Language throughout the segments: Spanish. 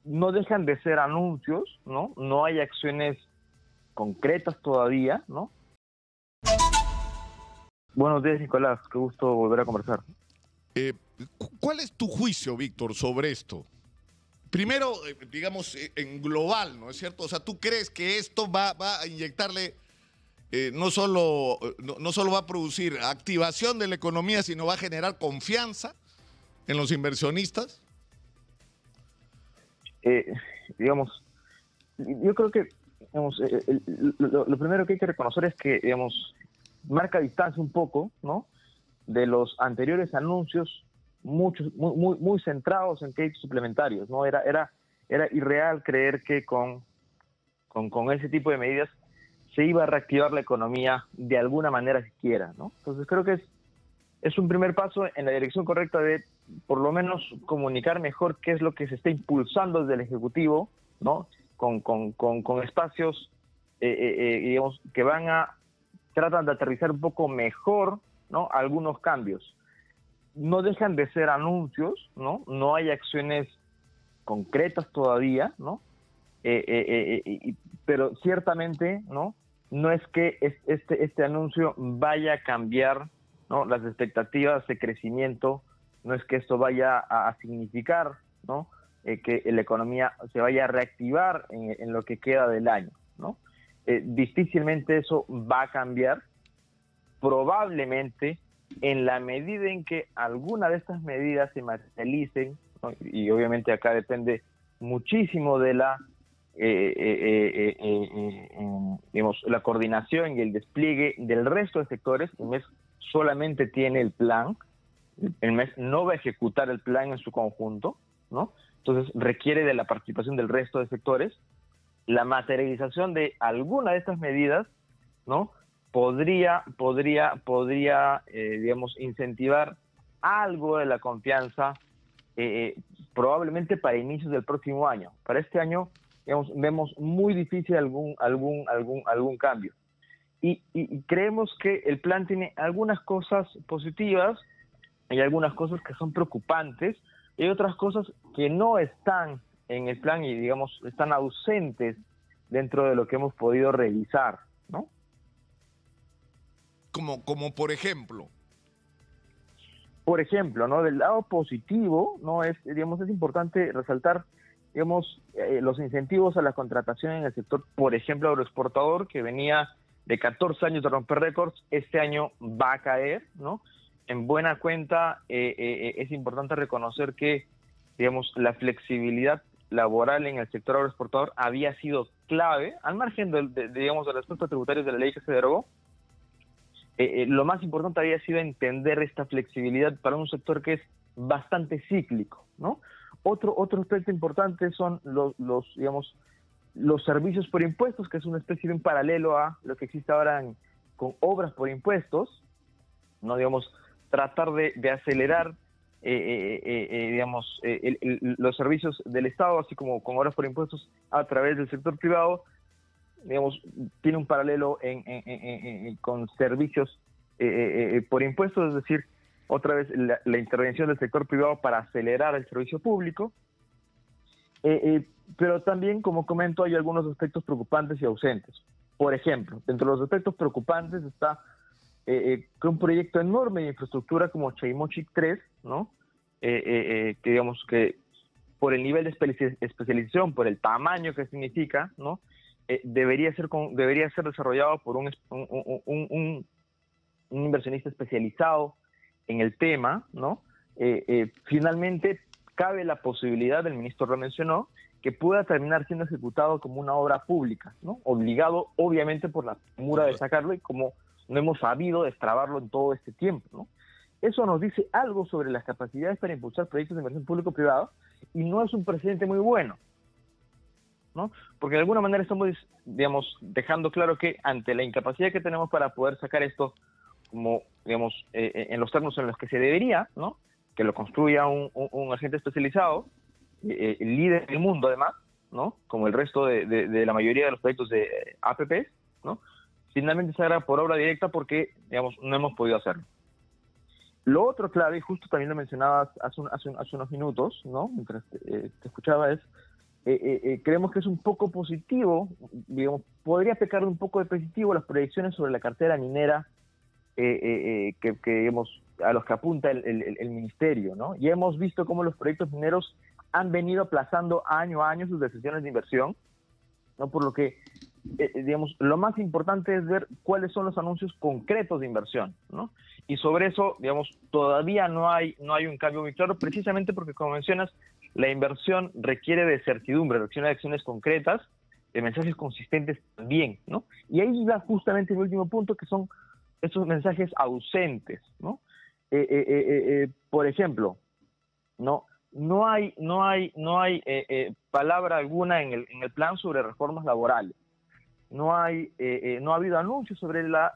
no dejan de ser anuncios, ¿no? No hay acciones concretas todavía, ¿no? Buenos días, Nicolás, qué gusto volver a conversar. ¿Cuál es tu juicio, Víctor, sobre esto? Primero, digamos, en global, ¿no es cierto? O sea, ¿tú crees que esto va a inyectarle, no solo va a producir activación de la economía, sino va a generar confianza en los inversionistas? Digamos, yo creo que digamos, lo primero que hay que reconocer es que, digamos, marca distancia un poco, ¿no?, de los anteriores anuncios, muchos muy centrados en créditos suplementarios, ¿no? Era irreal creer que con ese tipo de medidas se iba a reactivar la economía de alguna manera siquiera, ¿no? Entonces creo que es un primer paso en la dirección correcta de por lo menos comunicar mejor qué es lo que se está impulsando desde el Ejecutivo, ¿no? Con espacios, digamos, que tratan de aterrizar un poco mejor, ¿no?, algunos cambios. No dejan de ser anuncios, ¿no? No hay acciones concretas todavía, ¿no? Pero ciertamente, ¿no? No es que este anuncio vaya a cambiar, ¿no?, las expectativas de crecimiento, no es que esto vaya a significar, ¿no?, que la economía se vaya a reactivar en lo que queda del año, ¿no? Difícilmente eso va a cambiar, probablemente en la medida en que alguna de estas medidas se materialicen, ¿no? Y obviamente acá depende muchísimo de digamos, la coordinación y el despliegue del resto de sectores. El MES solamente tiene el plan, el MES no va a ejecutar el plan en su conjunto, ¿no? Entonces requiere de la participación del resto de sectores. La materialización de alguna de estas medidas, ¿no?, podría digamos, incentivar algo de la confianza, probablemente para inicios del próximo año. Para este año, digamos, vemos muy difícil algún cambio. Y creemos que el plan tiene algunas cosas positivas y algunas cosas que son preocupantes, y hay otras cosas que no están en el plan y, digamos, están ausentes dentro de lo que hemos podido revisar, ¿no? Como por ejemplo. Por ejemplo, ¿no?, del lado positivo, ¿no?, digamos, es importante resaltar, digamos, los incentivos a la contratación en el sector, por ejemplo, agroexportador, que venía de 14 años de romper récords, este año va a caer, ¿no? En buena cuenta, es importante reconocer que, digamos, la flexibilidad laboral en el sector agroexportador había sido clave, al margen digamos, de los aspectos tributarios de la ley que se derogó. Lo más importante había sido entender esta flexibilidad para un sector que es bastante cíclico, ¿no? Otro aspecto importante son digamos, los servicios por impuestos, que es una especie de un paralelo a lo que existe ahora con obras por impuestos, ¿no? Digamos, tratar de acelerar, digamos, los servicios del Estado, así como con obras por impuestos a través del sector privado. Digamos, tiene un paralelo con servicios por impuestos, es decir, otra vez la intervención del sector privado para acelerar el servicio público. Pero también, como comento, hay algunos aspectos preocupantes y ausentes. Por ejemplo, dentro de los aspectos preocupantes está que un proyecto enorme de infraestructura como Chaymochic 3, ¿no? Que digamos que por el nivel de especialización, por el tamaño que significa, ¿no?, debería ser desarrollado por un inversionista especializado en el tema, ¿no? Finalmente, cabe la posibilidad, el ministro lo mencionó, que pueda terminar siendo ejecutado como una obra pública, ¿no? Obligado, obviamente, por la premura de sacarlo, y como no hemos sabido destrabarlo en todo este tiempo, ¿no? Eso nos dice algo sobre las capacidades para impulsar proyectos de inversión público-privado, y no es un precedente muy bueno, ¿no? Porque de alguna manera estamos, digamos, dejando claro que ante la incapacidad que tenemos para poder sacar esto como, digamos, en los términos en los que se debería, ¿no?, que lo construya un agente especializado, líder del mundo además, ¿no?, como el resto de la mayoría de los proyectos de APPs, ¿no?, finalmente se hará por obra directa porque, digamos, no hemos podido hacerlo. Lo otro clave, y justo también lo mencionabas hace unos minutos, ¿no?, mientras te escuchaba, es creemos que es un poco positivo, digamos, podría pecar un poco de positivo las proyecciones sobre la cartera minera digamos, a los que apunta el ministerio, ¿no? Y hemos visto cómo los proyectos mineros han venido aplazando año a año sus decisiones de inversión, ¿no? Por lo que, digamos, lo más importante es ver cuáles son los anuncios concretos de inversión, ¿no? Y sobre eso, digamos, todavía no hay un cambio muy claro, precisamente porque, como mencionas, la inversión requiere de certidumbre, requiere de acciones concretas, de mensajes consistentes también, ¿no? Y ahí va justamente el último punto, que son esos mensajes ausentes, ¿no? Por ejemplo, no hay palabra alguna en el plan sobre reformas laborales. No ha habido anuncios sobre la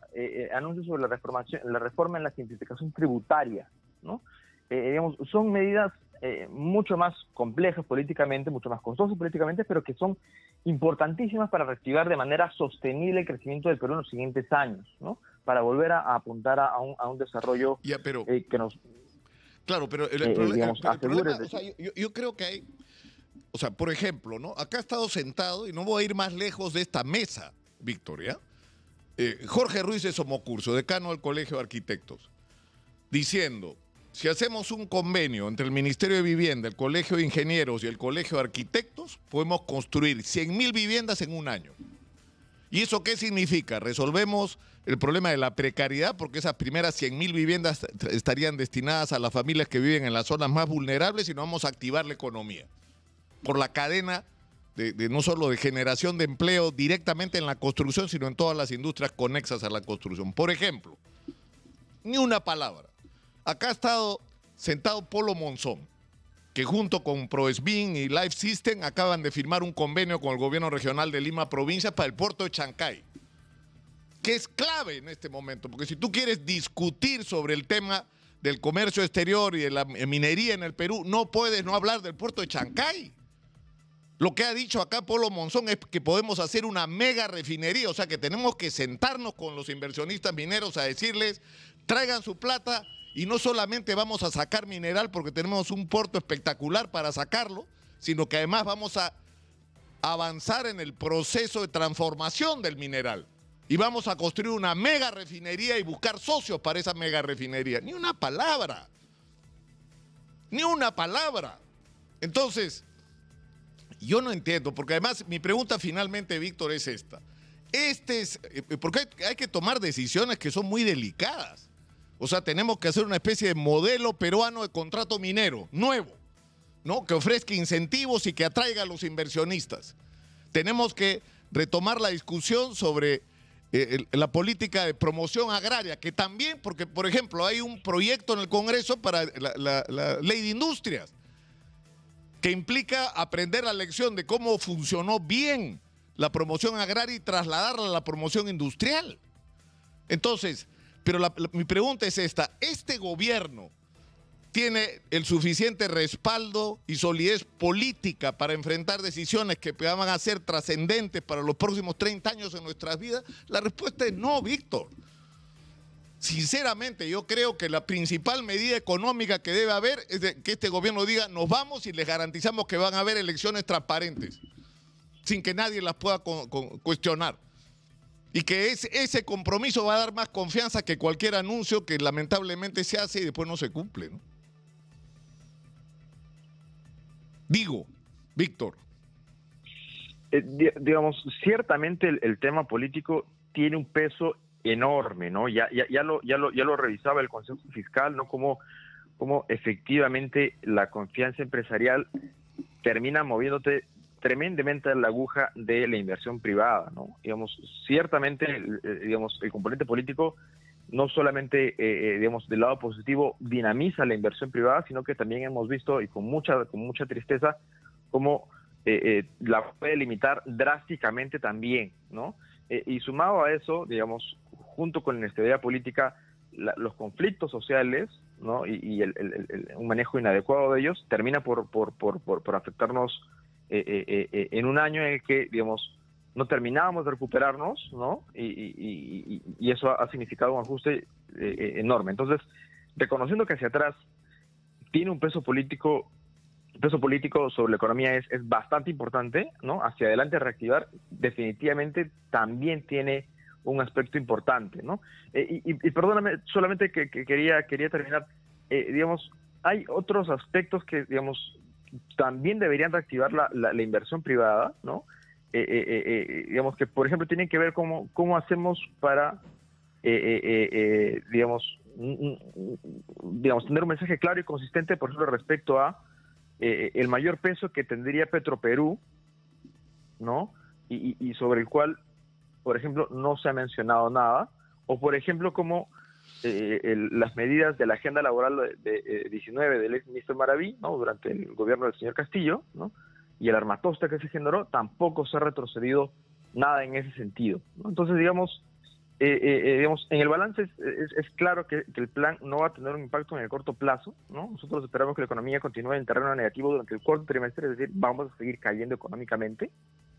reforma en la simplificación tributaria, ¿no? Digamos, son medidas mucho más complejas políticamente, mucho más costosas políticamente, pero que son importantísimas para reactivar de manera sostenible el crecimiento del Perú en los siguientes años, ¿no? Para volver a apuntar a un desarrollo que nos... Claro, pero digamos, el problema, asegure... o sea, yo creo que hay, o sea, por ejemplo, ¿no? Acá he estado sentado y no voy a ir más lejos de esta mesa, Victoria. Jorge Ruiz de Somocurso, decano del Colegio de Arquitectos, diciendo: si hacemos un convenio entre el Ministerio de Vivienda, el Colegio de Ingenieros y el Colegio de Arquitectos, podemos construir 100.000 viviendas en un año. ¿Y eso qué significa? Resolvemos el problema de la precariedad, porque esas primeras 100.000 viviendas estarían destinadas a las familias que viven en las zonas más vulnerables y no vamos a activar la economía por la cadena de no solo de generación de empleo directamente en la construcción, sino en todas las industrias conexas a la construcción. Por ejemplo, ni una palabra. Acá ha estado sentado Polo Monzón, que junto con Proesbin y Life System acaban de firmar un convenio con el gobierno regional de Lima Provincia para el puerto de Chancay, que es clave en este momento, porque si tú quieres discutir sobre el tema del comercio exterior y de la minería en el Perú, no puedes no hablar del puerto de Chancay. Lo que ha dicho acá Polo Monzón es que podemos hacer una mega refinería, o sea que tenemos que sentarnos con los inversionistas mineros a decirles: traigan su plata y no solamente vamos a sacar mineral porque tenemos un puerto espectacular para sacarlo, sino que además vamos a avanzar en el proceso de transformación del mineral. Y vamos a construir una mega refinería y buscar socios para esa mega refinería. Ni una palabra. Ni una palabra. Entonces, yo no entiendo, porque además mi pregunta finalmente, Víctor, es esta. Porque hay que tomar decisiones que son muy delicadas. O sea, tenemos que hacer una especie de modelo peruano de contrato minero, nuevo, ¿no? Que ofrezca incentivos y que atraiga a los inversionistas. Tenemos que retomar la discusión sobre la política de promoción agraria, que también, porque, por ejemplo, hay un proyecto en el Congreso para la ley de industrias, que implica aprender la lección de cómo funcionó bien la promoción agraria y trasladarla a la promoción industrial. Entonces, pero mi pregunta es esta: ¿este gobierno tiene el suficiente respaldo y solidez política para enfrentar decisiones que van a ser trascendentes para los próximos 30 años en nuestras vidas? La respuesta es no, Víctor. Sinceramente, yo creo que la principal medida económica que debe haber es que este gobierno diga: nos vamos y les garantizamos que van a haber elecciones transparentes, sin que nadie las pueda cuestionar. Y que ese compromiso va a dar más confianza que cualquier anuncio que lamentablemente se hace y después no se cumple, ¿no? Digo, Víctor. Digamos, ciertamente el tema político tiene un peso enorme, ¿no? Ya lo revisaba el Consejo Fiscal, ¿no? Cómo efectivamente la confianza empresarial termina moviéndote tremendamente a la aguja de la inversión privada, ¿no? Digamos, ciertamente, digamos, el componente político no solamente, digamos, del lado positivo dinamiza la inversión privada, sino que también hemos visto, y con mucha tristeza, cómo la puede limitar drásticamente también, ¿no? Y sumado a eso, digamos, junto con la inestabilidad política, los conflictos sociales, ¿no? y un manejo inadecuado de ellos termina por afectarnos en un año en el que, digamos, no terminábamos de recuperarnos, ¿no? Y eso ha significado un ajuste enorme. Entonces, reconociendo que hacia atrás tiene un peso político peso político sobre la economía es bastante importante, ¿no? Hacia adelante reactivar definitivamente también tiene un aspecto importante, ¿no? Y perdóname, solamente que quería terminar, digamos, hay otros aspectos que, digamos, también deberían reactivar la inversión privada, ¿no? Digamos que, por ejemplo, tienen que ver cómo hacemos para, digamos, tener un mensaje claro y consistente, por ejemplo, respecto a el mayor peso que tendría Petroperú, ¿no? Y sobre el cual, por ejemplo, no se ha mencionado nada, o por ejemplo, como las medidas de la agenda laboral de 19 del ex ministro Maraví, ¿no? Durante el gobierno del señor Castillo, ¿no? Y el armatoste que se generó, tampoco se ha retrocedido nada en ese sentido, ¿no? Entonces, digamos, en el balance es claro que el plan no va a tener un impacto en el corto plazo, ¿no? Nosotros esperamos que la economía continúe en terreno negativo durante el cuarto trimestre, es decir, vamos a seguir cayendo económicamente,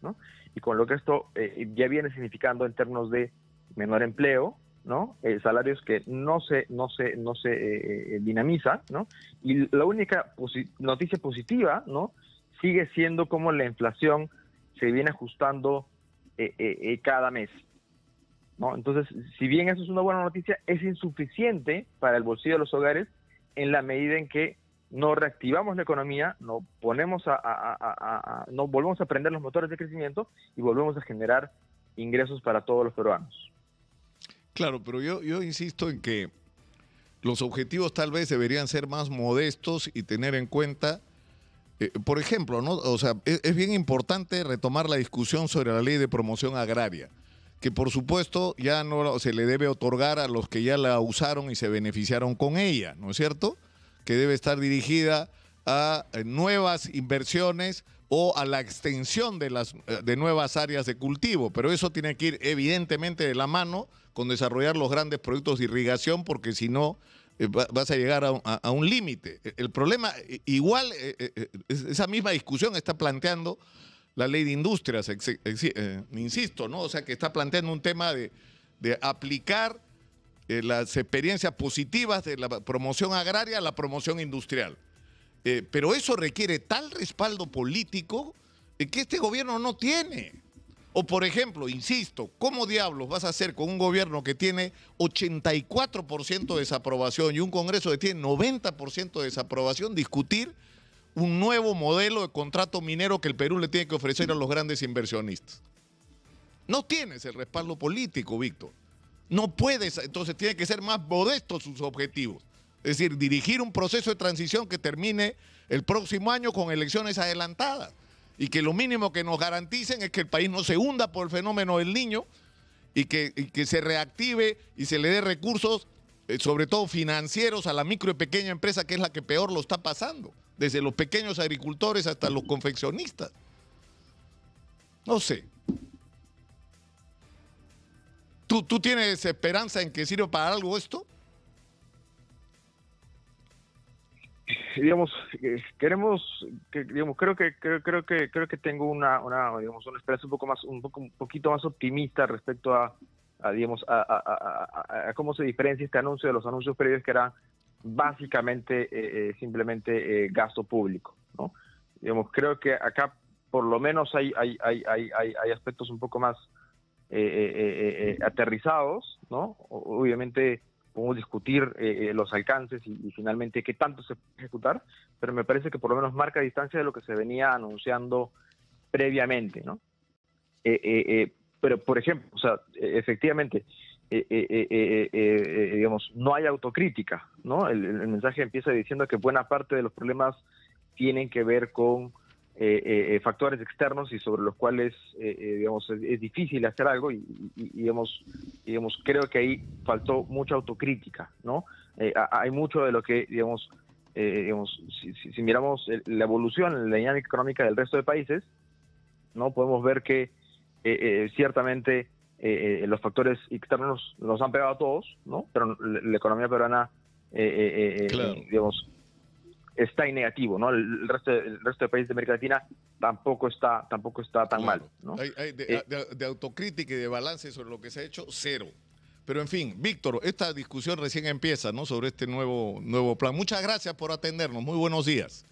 ¿no? Y con lo que esto ya viene significando en términos de menor empleo, ¿no? Salarios que no se dinamizan, ¿no? Y la única noticia positiva, ¿no? Sigue siendo como la inflación se viene ajustando cada mes, ¿no? Entonces, si bien eso es una buena noticia, es insuficiente para el bolsillo de los hogares en la medida en que no reactivamos la economía, no volvemos a prender los motores de crecimiento y volvemos a generar ingresos para todos los peruanos. Claro, pero yo insisto en que los objetivos tal vez deberían ser más modestos y tener en cuenta, por ejemplo, ¿no? O sea, es bien importante retomar la discusión sobre la ley de promoción agraria, que por supuesto ya no se le debe otorgar a los que ya la usaron y se beneficiaron con ella, ¿no es cierto? Que debe estar dirigida a nuevas inversiones o a la extensión de nuevas áreas de cultivo, pero eso tiene que ir evidentemente de la mano con desarrollar los grandes proyectos de irrigación, porque si no vas a llegar a un límite. El problema, igual, esa misma discusión está planteando la ley de industrias, insisto, ¿no? O sea, que está planteando un tema de aplicar las experiencias positivas de la promoción agraria a la promoción industrial. Pero eso requiere tal respaldo político que este gobierno no tiene. O, por ejemplo, insisto, ¿cómo diablos vas a hacer con un gobierno que tiene 84% de desaprobación y un Congreso que tiene 90% de desaprobación discutir un nuevo modelo de contrato minero que el Perú le tiene que ofrecer a los grandes inversionistas? No tienes el respaldo político, Víctor. No puedes, entonces tiene que ser más modestos sus objetivos. Es decir, dirigir un proceso de transición que termine el próximo año con elecciones adelantadas y que lo mínimo que nos garanticen es que el país no se hunda por el fenómeno del Niño y que se reactive y se le dé recursos, sobre todo financieros, a la micro y pequeña empresa, que es la que peor lo está pasando, desde los pequeños agricultores hasta los confeccionistas. No sé. ¿Tú tienes esperanza en que sirva para algo esto? Digamos, creo que tengo una esperanza un poquito más optimista respecto a cómo se diferencia este anuncio de los anuncios previos, que eran básicamente simplemente gasto público, ¿no? Digamos, creo que acá por lo menos hay aspectos un poco más aterrizados, ¿no? Obviamente podemos discutir los alcances y finalmente qué tanto se puede ejecutar, pero me parece que por lo menos marca distancia de lo que se venía anunciando previamente, ¿no? Pero, por ejemplo, o sea, efectivamente, digamos, no hay autocrítica, ¿no? El mensaje empieza diciendo que buena parte de los problemas tienen que ver con factores externos y sobre los cuales digamos es difícil hacer algo y digamos creo que ahí faltó mucha autocrítica, ¿no? Hay mucho de lo que digamos si miramos la evolución, la dinámica económica del resto de países, no podemos ver que ciertamente los factores externos nos han pegado a todos, ¿no? Pero la economía peruana claro, digamos está en negativo, ¿no? El resto de países de América Latina tampoco está tan claro. mal, ¿no? Hay de autocrítica y de balance sobre lo que se ha hecho, cero. Pero en fin, Víctor, esta discusión recién empieza, ¿no? Sobre este nuevo plan. Muchas gracias por atendernos. Muy buenos días.